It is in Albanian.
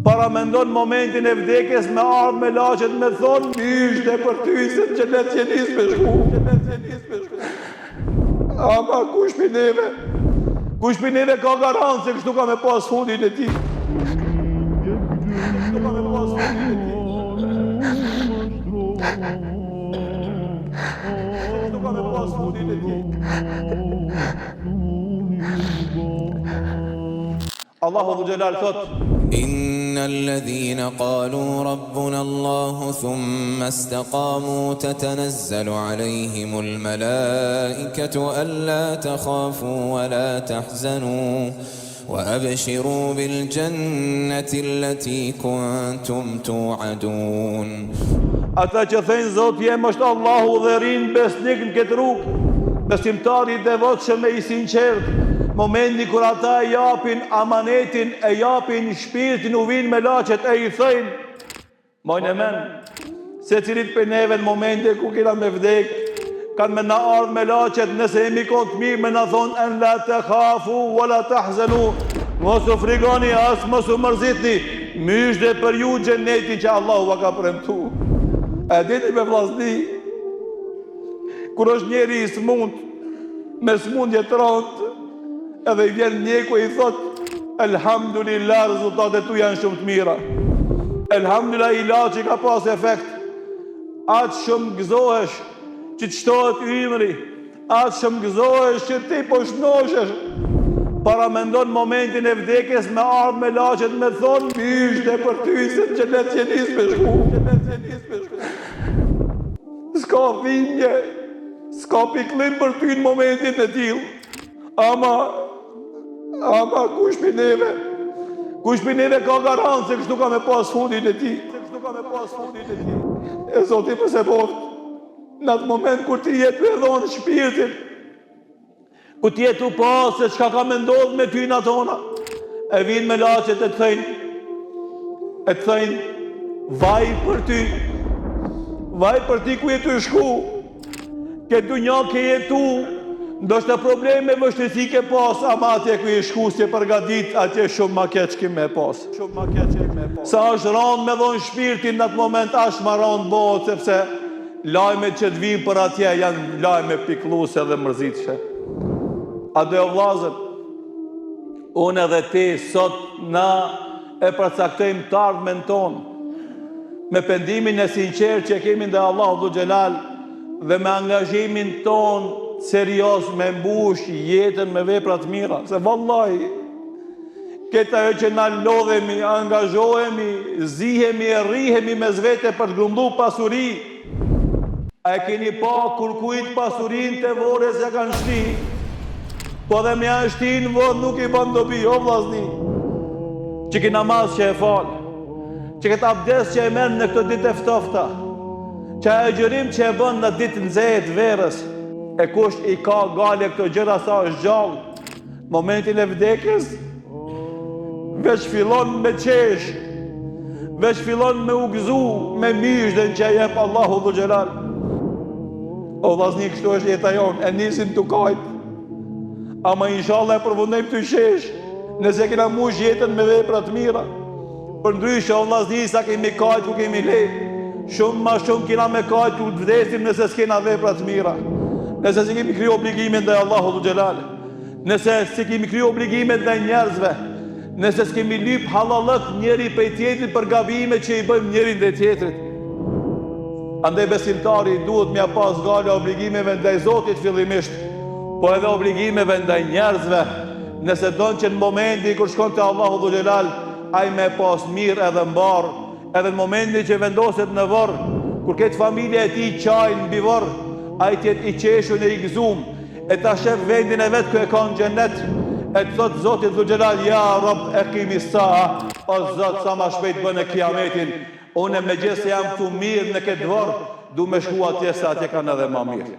para mendon momentin e vdekjes me ardh me laqet me thonë myshte për ty se në xhenet je nis me shku. Ama kush pi neve? Kush pi neve ka garancë se kështu ka me pas fundin e tij? Kështu ka me pas fundin e tij. Kështu ka me pas fundin e tij. Allahu dhu Gjelal thot: إن الذين قالوا ربنا الله ثم استقاموا تتنزل عليهم الملائكة ألا تخافوا ولا تحزنوا وأبشروا بالجنة التي كنتم توعدون. Ata që thënë Zot jem është Allahu dhe rinë besnik në këtë rrugë, besimtari devotshëm e I sinqert, momenti kur ata e japin amanetin, e japin shpirtin, u vinë me laqet e I thëjnë, mojnë e men, se cilit për neve në momente ku kina me vdek, kanë me na ardhë me laqet, nëse jemi kontë mirë me na thonë, en la të khafu, wa la të hzenu, mos u frigoni, as mos u mërzitni, mysh dhe për ju gjennetin që Allahu va ka premtu. E diti me vllazni, kur është njeri I smund, me smundje të rëndë, edhe I vjen njeku I thot, elhamdulillah, rezultatet tu janë shumë të mira. Elhamdulillah, ilaçi ka pas efekt. Atë shumë gëzohesh që të shtohet ymri, atë shumë gëzohesh që ti po shnoshesh. Para mendon momentin e vdekjes me ardh me laqet me thonë myshte për ty se në xhenet je nis me shku. S'ka dhimbje, s'ka piklim për ty në momentin e tillë. Ama kush pi neve? Kush pi neve ka garancë se kështu ka me pas fundin e tij. E Zoti pëse po në atë moment kur ti jetë e dhonë shpirtin, ku ti jetë u pas se çka ka me ndodhë me ty në atona, e vinë me laqet e të thëjnë, vaj për ty ku jetu shku, ke dunja ke jetu, ndoshta probleme vështirësi ke pas, ama atje ku je shku si e përgadit, atje shumë ma keq ki me pas. Sa është rand me dhonë shpirtin në atë moment, ashtë ma rand bëhet, sepse lajmet që të vinë për atje janë lajme pikluse dhe mërzitëshe. A do e vlazët, unë edhe ti sot na e përcaktojmë të ardhmen tonë, me pendimin e sinqer që kemi ndaj Allahu dhu Gjelal, dhe me angazhimin tonë serios me mbush jetën me vepra të mira, se vallahi këta ajo që na lodhemi, angazhohemi, zihemi e rrihemi me zvete për të grumbu pasuri. A e keni pa kur kujt pasurin të vore se kanë shti, po dhe me janë shti në vod nuk I ban dobi, o vlazni, që ki namaz që e falë, që këtë abdes që e menë në këtë ditë e ftofta, që e gjërim që e bën në ditë në zetë verës, e kush I ka gale këto gjëra sa është gjallë, momentin e vdekjes, veç fillon me qesh, veç fillon me u gëzu, me mysh dhe në që e jep Allahu dhu Gjelal. O vlazni, kështu është jeta jonë, e nisim të kajtë, ama inshallah e përfundojmë të shesh, nëse kena mush jetën me vepra të mira. Për ndryshe, o vlazni, sa kemi kajtë ku kemi le, shumë ma shumë kena me kajtë ku të vdesim nëse s'kena vepra të mira. Nëse si kemi kriju obligime ndaj Allahu dhu Gjelal, nëse si kemi kriju obligime ndaj njerëzve, nëse s'kemi lyp halalët njeri për tjetrit për gabime që I bëjmë njerin dhe tjetrit. Andaj besimtari duhet mja pas gale obligimeve ndaj Zotit fillimisht, po edhe obligimeve ndaj njerëzve, nëse donë që në momenti kur shkon të Allahu dhu Gjelal, aj me pas mirë edhe mbarë, edhe në momenti që vendoset në vërë, kur këtë familje e ti qajnë mbi vërë, aj tjetë I qeshun e I gëzum, e ta shef vendin e vetë kë e ka në gjennet, e të thotë Zotit dhu Gjelal, ja Rab e kimi sa, o Zot sa ma shpejt bënë kiametin, une me gjithë se jam të mirë në këtë vërë, du me shku atje se atje kanë edhe ma mirë.